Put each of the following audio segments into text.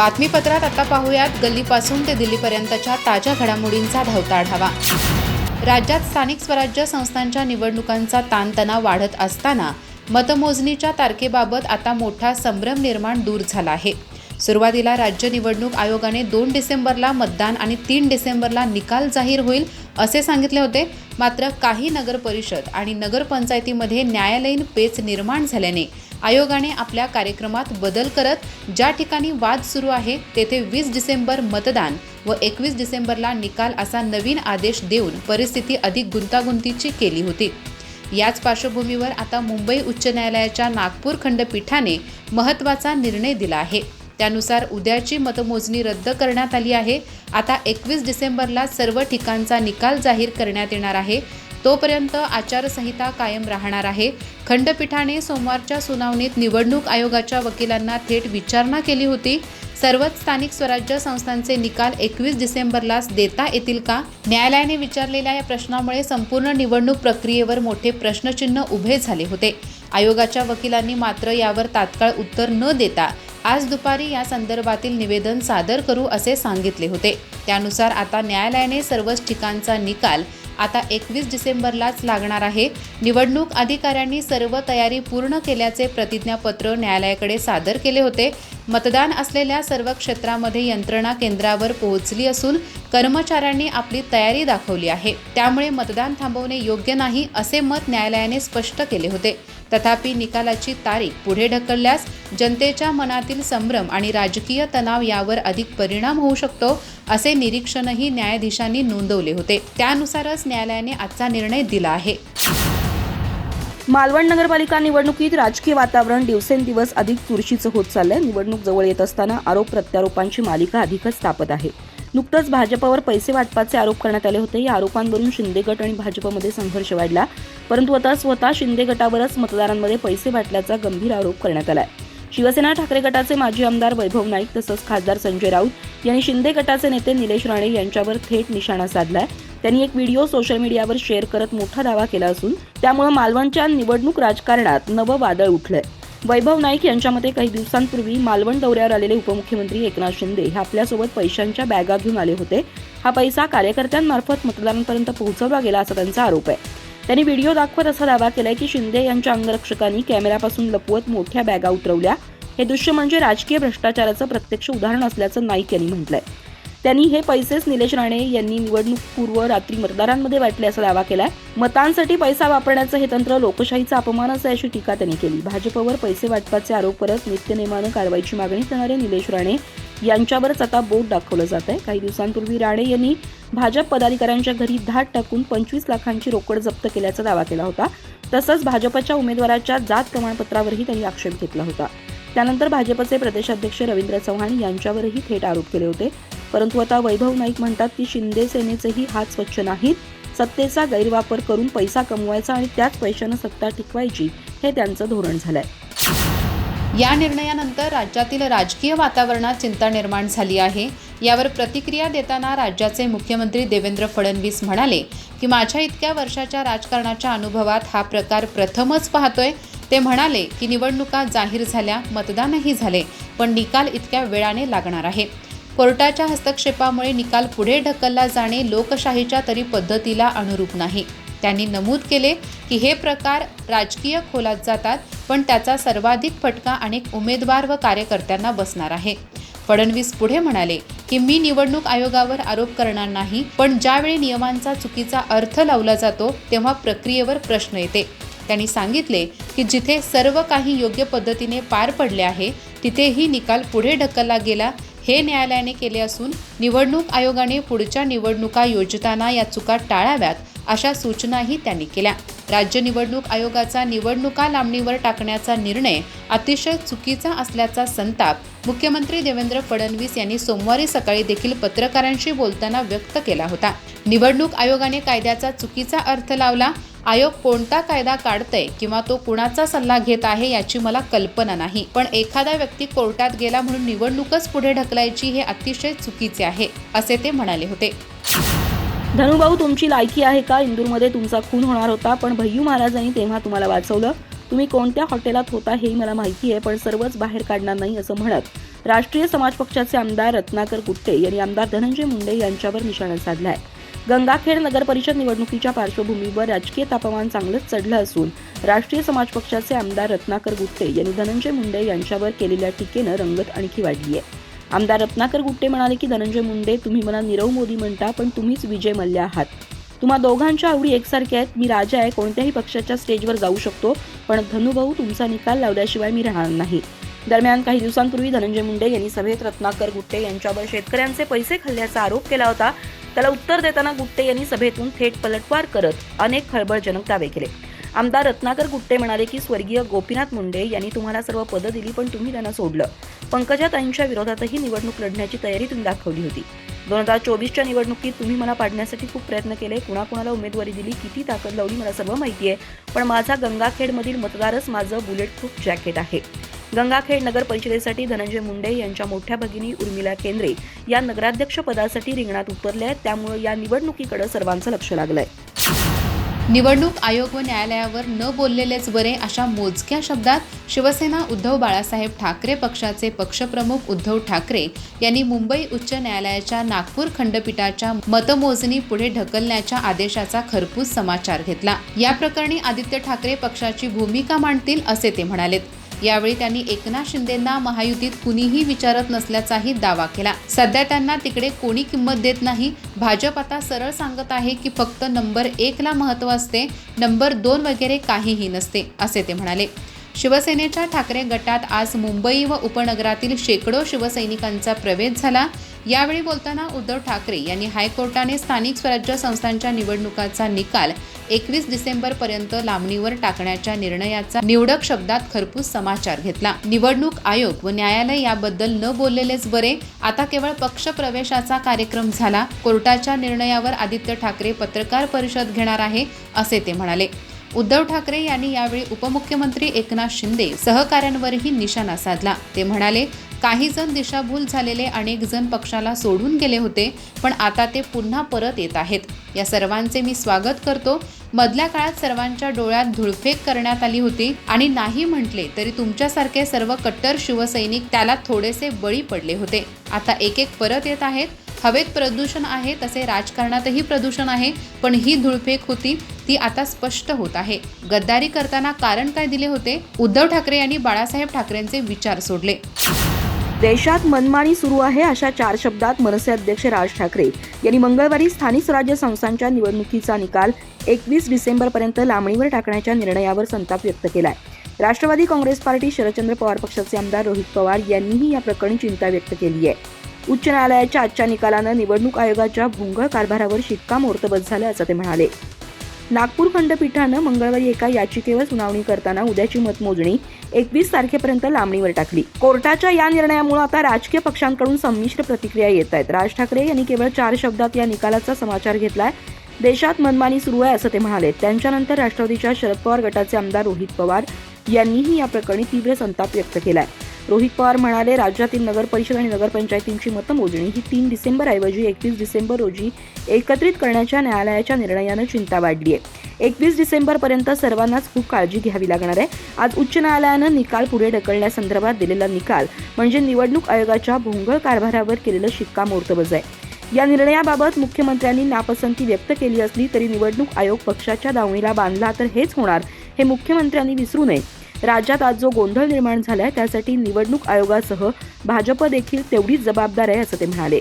बातमीपत्रात आता पाहूयात गल्लीपासून ते दिल्लीपर्यंतच्या ताज्या घडामोडींचा धावता आढावा। राज्यात स्थानिक स्वराज्य संस्थांच्या निवडणुकांचा ताणतणाव वाढत असताना मतमोजणीच्या तारखेबाबत आता मोठा संभ्रम निर्माण दूर झाला आहे। सुरुवातीला राज्य निवडणूक आयोगाने 2 डिसेंबरला मतदान आणि 3 डिसेंबरला निकाल जाहीर होईल असे सांगितले होते। मात्र काही नगर परिषद आणि नगरपंचायतीमध्ये न्यायालयीन पेच निर्माण झाल्याने आयोगाने आपल्या कार्यक्रमात बदल करत ज्या ठिकाणी वाद सुरू आहे तेथे 20 डिसेंबर मतदान व 21 डिसेंबरला निकाल असा नवीन आदेश देऊन परिस्थिती अधिक गुंतागुंतीची केली होती। याच पार्श्वभूमीवर आता मुंबई उच्च न्यायालयाच्या नागपूर खंडपीठाने महत्त्वाचा निर्णय दिला आहे। त्यानुसार उद्याची मतमोजणी रद्द करण्यात आली आहे। आता 21 डिसेंबरला सर्व ठिकाणचा निकाल जाहीर करण्यात येणार आहे। तोपर्यंत आचारसंहिता कायम राहणार आहे। खंडपीठाने सोमवारच्या सुनावणीत निवडणूक आयोगाच्या वकिलांना थेट विचारणा केली होती। सर्वच स्थानिक स्वराज्य संस्थांचे निकाल 21 डिसेंबरलाच देता येतील का? न्यायालयाने विचारलेल्या या प्रश्नामुळे संपूर्ण निवडणूक प्रक्रियेवर मोठे प्रश्नचिन्ह उभे झाले होते। आयोगाच्या वकिलांनी मात्र यावर तात्काळ उत्तर न देता आज दुपारी या संदर्भातील निवेदन सादर करू असे सांगितले होते। त्यानुसार आता न्यायालयाने सर्वच ठिकाणचा निकाल आता 21 डिसेंबरलाच लागणार आहे। निवडणूक अधिकाऱ्यांनी सर्व तयारी पूर्ण केल्याचे प्रतिज्ञापत्र न्यायालयाकडे सादर केले होते। मतदान असलेल्या सर्व क्षेत्रामध्ये यंत्रणा केंद्रावर पोहोचली असून कर्मचाऱ्यांनी आपली तयारी दाखवली आहे। त्यामुळे मतदान थांबवणे योग्य नाही असे मत न्यायालयाने स्पष्ट केले होते। तथापि निकालाची तारीख पुढे ढकलल्यास जनतेच्या मनातील संभ्रम आणि राजकीय तणाव यावर अधिक परिणाम होऊ शकतो असे निरीक्षणही न्यायाधीशांनी नोंदवले होते। त्यानुसारच न्यायालयाने आजचा निर्णय दिला आहे। मालवण नगरपालिका निवडणुकीत राजकीय वातावरण दिवसेंदिवस अधिक चुरशीचं होत चाललंय। निवडणूक जवळ येत असताना आरोप प्रत्यारोपांची मालिका अधिकच तापत आहे। नुकतंच भाजपवर पैसे वाटपाचे आरोप करण्यात आले होते। या आरोपांवरून शिंदे गट आणि भाजपमध्ये संघर्ष वाढला, परंतु आता स्वतः शिंदे गटावरच मतदारांमध्ये पैसे वाटल्याचा गंभीर आरोप करण्यात आलाय। शिवसेना ठाकरे गटाचे माजी आमदार वैभव नाईक तसंच खासदार संजय राऊत यांनी शिंदे गटाचे नेते निलेश राणे यांच्यावर थेट निशाणा साधलाय। त्यांनी एक व्हिडिओ सोशल मीडियावर शेअर करत मोठा दावा केला असून त्यामुळे मालवणच्या निवडणूक राजकारणात नवं वादळ उठलंय। वैभव नाईक यांच्या मते काही दिवसांपूर्वी मालवण दौऱ्यावर आलेले उपमुख्यमंत्री एकनाथ शिंदे हे आपल्यासोबत पैशांच्या बॅगा घेऊन आले होते। हा पैसा कार्यकर्त्यांमार्फत मतदारांपर्यंत पोहोचवला गेला असा त्यांचा आरोप आहे। त्यांनी व्हिडिओ दाखवत असा दावा केलाय की शिंदे यांच्या अंगरक्षकांनी कॅमेऱ्यापासून लपवत मोठ्या बॅगा उतरवल्या। हे दृश्य म्हणजे राजकीय भ्रष्टाचाराचं प्रत्यक्ष उदाहरण असल्याचं नाईक यांनी म्हटलंय। त्यांनी हे पैसेच निलेश राणे यांनी निवडणूक पूर्व रात्री मतदारांमध्ये वाटले असा दावा केलाय। मतांसाठी पैसा वापरण्याचं हे तंत्र लोकशाहीचा अपमान आहे अशी टीका त्यांनी केली। भाजपवर पैसे वाटपाचे आरोप करत नित्यनेमानं कारवाईची मागणी करणारे निलेश राणे यांच्यावरच आता बोट दाखवलं जात आहे। काही दिवसांपूर्वी राणे यांनी भाजप पदाधिकाऱ्यांच्या घरी धाड टाकून 25 लाखांची रोकड जप्त केल्याचा दावा केला होता। तसंच भाजपच्या उमेदवाराच्या जात प्रमाणपत्रावरही त्यांनी आक्षेप घेतला होता। त्यानंतर भाजपचे प्रदेशाध्यक्ष रवींद्र चव्हाण यांच्यावरही थेट आरोप केले होते। परंतु आता वैभव नाईक म्हणतात की शिंदे सेनेचेही हात स्वच्छ नाहीत। सत्तेचा गैरवापर करून पैसा कमवायचा आणि त्याच पैशानं सत्ता टिकवायची हे त्यांचं धोरण झालंय। या निर्णयानंतर राज्यातील राजकीय वातावरणात चिंता निर्माण झाली आहे। यावर प्रतिक्रिया देताना राज्याचे मुख्यमंत्री देवेंद्र फडणवीस म्हणाले की माझ्या इतक्या वर्षाच्या राजकारणाच्या अनुभवात हा प्रकार प्रथमच पाहतोय। ते म्हणाले की निवडणुका जाहीर झाल्या, मतदानही झाले, पण निकाल इतक्या वेळाने लागणार आहे। कोर्टाच्या हस्तक्षेपामुळे निकाल पुढे ढकलला जाणे लोकशाहीच्या तरी पद्धतीला अनुरूप नाही। त्यांनी नमूद केले की हे प्रकार राजकीय खोलात जातात, पण त्याचा सर्वाधिक फटका अनेक उमेदवार व कार्यकर्त्यांना बसणार आहे। फडणवीस पुढे म्हणाले की मी निवडणूक आयोगावर आरोप करणार नाही, पण ज्यावेळी नियमांचा चुकीचा अर्थ लावला जातो तेव्हा प्रक्रियेवर प्रश्न येते। त्यांनी सांगितले की जिथे सर्व काही योग्य पद्धतीने पार पडले आहे तिथेही निकाल पुढे ढकलला गेला हे न्यायालयाने केले असून निवडणूक आयोगाने पुढच्या निवडणुका योजताना या चुका टाळाव्यात अशा सूचनाही त्यांनी केल्या। राज्य निवडणूक आयोगाचा निवडणुका लांबणीवर टाकण्याचा निर्णय अतिशय चुकीचा असल्याचा संताप मुख्यमंत्री देवेंद्र फडणवीस यांनी सोमवारी सकाळी देखील पत्रकारांशी बोलताना व्यक्त केला होता। निवडणूक आयोगाने कायद्याचा चुकीचा अर्थ लावला। आयोग कोणता कायदा काढतंय किंवा तो कुणाचा सल्ला घेत आहे याची मला कल्पना नाही, पण एखादा व्यक्ती कोर्टात गेला म्हणून निवडणूकच पुढे ढकलायची हे अतिशय चुकीचे आहे असे ते म्हणाले होते। धनुभाऊ, तुमची लायकी आहे का? इंदूरमध्ये तुमचा खून होणार होता, पण भय्यू महाराजांनी तेव्हा तुम्हाला वाचवलं। तुम्ही कोणत्या हॉटेलात होता हे मला माहिती आहे, पण सर्वच बाहेर काढणार नाही असं म्हणत राष्ट्रीय समाज पक्षाचे आमदार रत्नाकर गुट्टे यांनी आमदार धनंजय मुंडे यांच्यावर निशाणा साधला आहे. गंगाखेड नगर परिषद निवडणुकीच्या पार्श्वभूमीवर राजकीय तापमान चांगलंच चढलं असून राष्ट्रीय समाज पक्षाचे आमदार रत्नाकर गुट्टे यांनी धनंजय मुंडे यांच्यावर केलेल्या टीकेनं रंगत आणखी वाढली आहे. आमदार रत्नाकर गुट्टे म्हणाले की धनंजय मुंडे, तुम्ही मला नीरव मोदी म्हणता, पण तुम्हीच विजय मल्ले आहात. तुम्हा दोघांच्या आवडी एकसारख्या आहेत. मी राजा आहे, कोणत्याही पक्षाच्या स्टेजवर जाऊ शकतो, पण धनुभाऊ तुमचा निकाल लावल्याशिवाय मी राहणार नाही. दरम्यान काही दिवसांपूर्वी धनंजय मुंडे यांनी सभेत रत्नाकर गुट्टे यांच्यावर शेतकऱ्यांचे पैसे खाल्ल्याचा आरोप केला होता. त्याला उत्तर देताना गुट्टे यांनी सभेतून थेट पलटवार करत अनेक खळबळजनक दावे केले. आमदार रत्नाकर गुट्टे म्हणाले की स्वर्गीय गोपीनाथ मुंडे यांनी तुम्हाला सर्व पदं दिली, पण तुम्ही त्यांना सोडलं. पंकजाताईंच्या विरोधातही निवडणूक लढण्याची तयारी तुम्ही दाखवली होती. 2024च्या निवडणुकीत तुम्ही मला पाडण्यासाठी खूप प्रयत्न केले. कुणाकुणाला उमेदवारी दिली, किती ताकद लावली, मला सर्व माहिती आहे. पण माझा गंगाखेडमधील मतदारच माझं बुलेट प्रूफ जॅकेट आहे. गंगाखेड नगर परिषदेसाठी धनंजय मुंडे यांच्या मोठ्या भगिनी उर्मिला केंद्रे या नगराध्यक्ष पदासाठी रिंगणात उतरल्या आहेत. त्यामुळे या निवडणुकीकडे सर्वांचं लक्ष लागलंय. निवडणूक आयोग व न्यायालयावर न बोललेलेच बरे अशा मोजक्या शब्दात शिवसेना उद्धव बाळासाहेब ठाकरे पक्षाचे पक्षप्रमुख उद्धव ठाकरे यांनी मुंबई उच्च न्यायालयाच्या नागपूर खंडपीठाच्या मतमोजणी पुढे ढकलण्याच्या आदेशाचा खरपूस समाचार घेतला. या प्रकरणी आदित्य ठाकरे पक्षाची भूमिका मांडतील असे ते म्हणालेत. यावेळी त्यांनी एकनाथ शिंदेंना महायुतीत कुणीही विचारत नसल्याचाही दावा केला. सध्या त्यांना तिकडे कोणी किंमत देत नाही. भाजप आता सरळ सांगत आहे की फक्त नंबर 1 ला महत्त्व असते, नंबर 2 वगैरे काहीही नसते असे ते म्हणाले. शिवसेनेच्या ठाकरे गटात आज मुंबई व उपनगरातील शेकडो शिवसैनिकांचा प्रवेश झाला. यावेळी बोलताना उद्धव ठाकरे यांनी हायकोर्टाने स्थानिक स्वराज्य संस्थांच्या निवडणुकांचा निकाल 21 डिसेंबरपर्यंत लांबणीवर टाकण्याच्या निर्णयाचा निवडक शब्दात खरपूस समाचार घेतला. निवडणूक आयोग व न्यायालय याबद्दल न बोललेलेच बरे. आता केवळ पक्ष प्रवेशाचा कार्यक्रम झाला. कोर्टाच्या निर्णयावर आदित्य ठाकरे पत्रकार परिषद घेणार आहे असे ते म्हणाले. उद्धव ठाकरे यांनी यावेळी उपमुख्यमंत्री एकनाथ शिंदे सहकाऱ्यांवरही निशाणा साधला. ते म्हणाले, काही जण दिशाभूल झालेले अनेक जण पक्षाला सोडून गेले होते, पण आता ते पुन्हा परत येत आहेत. या सर्वांचे मी स्वागत करतो. मधल्या काळात सर्वांच्या डोळ्यात धुळफेक करण्यात आली होती आणि नाही म्हटले तरी तुमच्यासारखे सर्व कट्टर शिवसैनिक त्याला थोडेसे बळी पडले होते. आता एक एक परत येत आहेत. हवेत प्रदूषण आहे, तसे राजकारणातही प्रदूषण आहे, पण ही धुळफेक होती ती आता स्पष्ट होत आहे. गद्दारी करताना कारण काय दिले होते? उद्धव ठाकरे यांनी बाळासाहेब ठाकरेंचे विचार सोडले. देशात मनमानी सुरू आहे अशा 4 शब्दात मनसे अध्यक्ष राज ठाकरे यांनी मंगळवारी स्थानिक स्वराज्य संस्थांच्या निवडणुकीचा निकाल 21 डिसेंबरपर्यंत लांबणीवर टाकण्याच्या निर्णयावर संताप व्यक्त केलाय. राष्ट्रवादी काँग्रेस पार्टी, शरदचंद्र पवार पक्षाचे आमदार रोहित पवार यांनीही या प्रकरणी चिंता व्यक्त केली आहे. उच्च न्यायालयाच्या आजच्या निकालानं निवडणूक आयोगाच्या भोंगळ कारभारावर शिक्कामोर्तब झालं असं ते म्हणाले. नागपूर खंडपीठानं मंगळवारी एका याचिकेवर सुनावणी करताना उद्याची मतमोजणी 21 तारखेपर्यंत लांबणीवर टाकली. कोर्टाच्या या निर्णयामुळे आता राजकीय पक्षांकडून संमिश्र प्रतिक्रिया येत आहेत. राज ठाकरे यांनी केवळ 4 शब्दात या निकालाचा समाचार घेतलाय. देशात मनमानी सुरू आहे असं ते म्हणाले. त्यांच्यानंतर राष्ट्रवादीच्या शरद पवार गटाचे आमदार रोहित पवार यांनीही या प्रकरणी तीव्र संताप व्यक्त केलाय. रोहित पवार म्हणाले, राज्यातील नगर परिषद आणि नगरपंचायतींची मतमोजणी ही 3 डिसेंबरऐवजी 21 डिसेंबर रोजी एकत्रित करण्याच्या न्यायालयाच्या निर्णयानं चिंता वाढली आहे. 21 डिसेंबरपर्यंत सर्वांनाच खूप काळजी घ्यावी लागणार आहे. आज उच्च न्यायालयानं निकाल पुढे ढकलण्यासंदर्भात दिलेला निकाल म्हणजे निवडणूक आयोगाच्या भोंगळ कारभारावर केलेलं शिक्कामोर्तबच आहे. या निर्णयाबाबत मुख्यमंत्र्यांनी नापसंती व्यक्त केली असली तरी निवडणूक आयोग पक्षाच्या दावणीला बांधला तर हेच होणार हे मुख्यमंत्र्यांनी विसरू नये. राज्यात आज जो गोंधळ निर्माण झालाय त्यासाठी निवडणूक आयोगासह भाजप देखील तेवढीच जबाबदार आहे असं ते म्हणाले.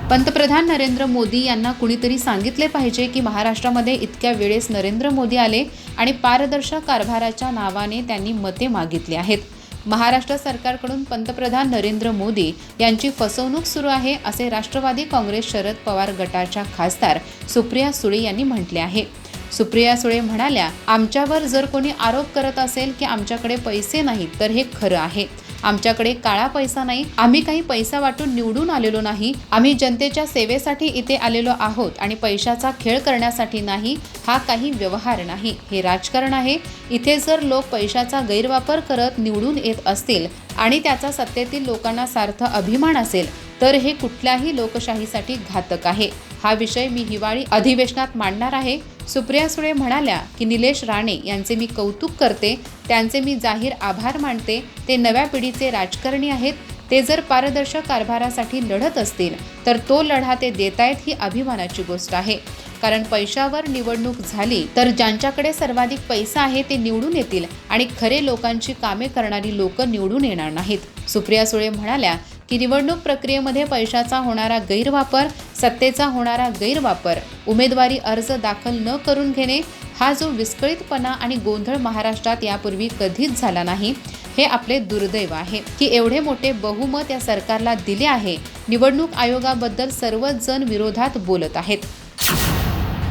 पंतप्रधान नरेंद्र मोदी यांना कुणीतरी सांगितले पाहिजे की महाराष्ट्रामध्ये इतक्या वेळेस नरेंद्र मोदी आले आणि पारदर्शक कारभाराच्या नावाने त्यांनी मते मागितली आहेत. महाराष्ट्र सरकारकडून पंतप्रधान नरेंद्र मोदी यांची फसवणूक सुरू आहे असे राष्ट्रवादी काँग्रेस शरद पवार गटाच्या खासदार सुप्रिया सुळे यांनी म्हटले आहे. सुप्रिया सुळे म्हणाल्या, आमच्यावर जर कोणी आरोप करत असेल की आमच्याकडे पैसे नाहीत तर हे खरं आहे. आमच्याकडे काळा पैसा नाही. आम्ही काही पैसा वाटून निवडून आलेलो नाही. आम्ही जनतेच्या सेवेसाठी इथे आलेलो आहोत आणि पैशाचा खेळ करण्यासाठी नाही. हा काही व्यवहार नाही, हे राजकारण आहे. इथे जर लोक पैशाचा गैरवापर करत निवडून येत असतील आणि त्याचा सत्तेतील लोकांना सार्थ अभिमान असेल तर हे कुठल्याही लोकशाहीसाठी घातक आहे. हा विषय मी हिवाळी अधिवेशनात मांडणार आहे. सुप्रिया सुळे म्हणाल्या की निलेश राणे यांचे मी कौतुक करते, त्यांचे मी जाहीर आभार मानते. ते नव्या पिढीचे राजकारणी आहेत. ते जर पारदर्शक कारभारासाठी लढत असतील तर तो लढा ते देतायत ही अभिमानाची गोष्ट आहे. कारण पैशावर निवडणूक झाली तर ज्यांच्याकडे सर्वाधिक पैसा आहे ते निवडून येतील आणि खरे लोकांची कामे करणारी लोक निवडून येणार नाहीत. सुप्रिया सुळे म्हणाल्या की निवडणूक प्रक्रियेमध्ये पैशाचा होणारा गैरवापर, सत्तेचा होणारा गैरवापर, उमेदवारी अर्ज दाखल न करून घेणे हा जो विस्कळीतपणा आणि गोंधळ महाराष्ट्रात यापूर्वी कधीच झाला नाही, हे आपले दुर्दैव आहे की एवढे मोठे बहुमत या सरकारला दिले आहे. निवडणूक आयोगाबद्दल सर्वच जण विरोधात बोलत आहेत.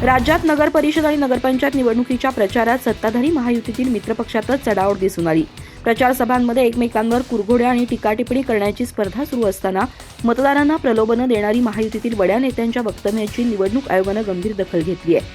राज्यात नगर परिषद आणि नगरपंचायत निवडणुकीच्या प्रचारात सत्ताधारी महायुतीतील मित्रपक्षातच चढाओढ दिसून आली. प्रचार सभांमध्ये एकमेकांवर कुरघोड्या आणि टीकाटिप्पणी करण्याची स्पर्धा सुरू असताना मतदारांना प्रलोभनं देणारी महायुतीतील बड्या नेत्यांच्या वक्तव्याची निवडणूक आयोगानं गंभीर दखल घेतली आहे.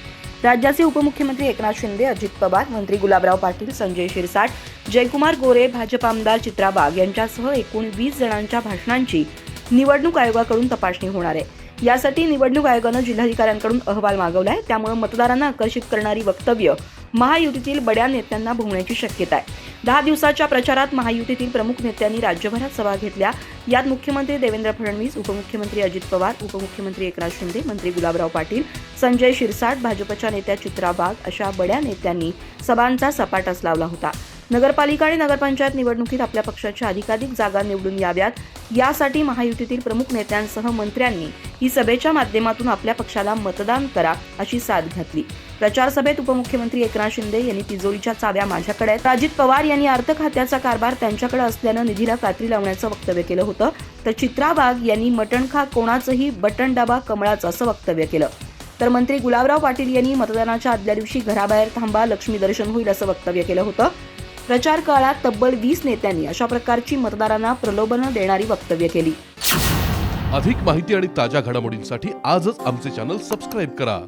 राज्याचे उपमुख्यमंत्री एकनाथ शिंदे, अजित पवार, मंत्री गुलाबराव पाटील, संजय शिरसाट, जयकुमार गोरे, भाजप आमदार चित्रा वाघ यांच्यासह एकूण 20 जणांच्या भाषणांची निवडणूक आयोगाकडून तपासणी होणार आहे. यासाठी निवडणूक आयोगानं जिल्हाधिकाऱ्यांकडून अहवाल मागवलाय. त्यामुळे मतदारांना आकर्षित करणारी वक्तव्य महायुतीतील बड्या नेत्यांना भोवण्याची शक्यता आहे. 10 दिवसाच्या प्रचारात महायुतीतील प्रमुख नेत्यांनी राज्यभरात सभा घेतल्या. यात मुख्यमंत्री देवेंद्र फडणवीस, उपमुख्यमंत्री अजित पवार, उपमुख्यमंत्री एकनाथ शिंदे, मंत्री गुलाबराव पाटील, संजय शिरसाट, भाजपच्या नेत्या चित्रा वाघ अशा बड्या नेत्यांनी सभांचा सपाटाच लावला होता. नगरपालिका आणि नगरपंचायत निवडणुकीत आपल्या पक्षाच्या अधिकाधिक जागा निवडून याव्यात यासाठी महायुतीतील प्रमुख नेत्यांसह मंत्र्यांनी ही सभेच्या माध्यमातून आपल्या पक्षाला मतदान करा अशी साथ घातली. प्रचार सभेत उपमुख्यमंत्री एकनाथ शिंदे यांनी तिजोरीच्या चाव्या माझ्याकडे आहेत, अजित पवार यांनी अर्थ खात्याचा कारभार त्यांच्याकडे असल्यानं निधीला कात्री लावण्याचं वक्तव्य केलं होतं. तर चित्रा वाघ यांनी मटण खा कोणाचंही बटन दाबा कमळाचं असं वक्तव्य केलं. तर मंत्री गुलाबराव पाटील यांनी मतदानाच्या आदल्या दिवशी घराबाहेर थांबा, लक्ष्मी दर्शन होईल असं वक्तव्य केलं होतं. प्रचार काळात तब्बल 20 नेत्यांनी अशा प्रकारची मतदारांना प्रलोभनं देणारी वक्तव्य केली. अधिक माहिती आणि ताज्या घडामोडींसाठी आजच आमचे चॅनल सबस्क्राईब करा.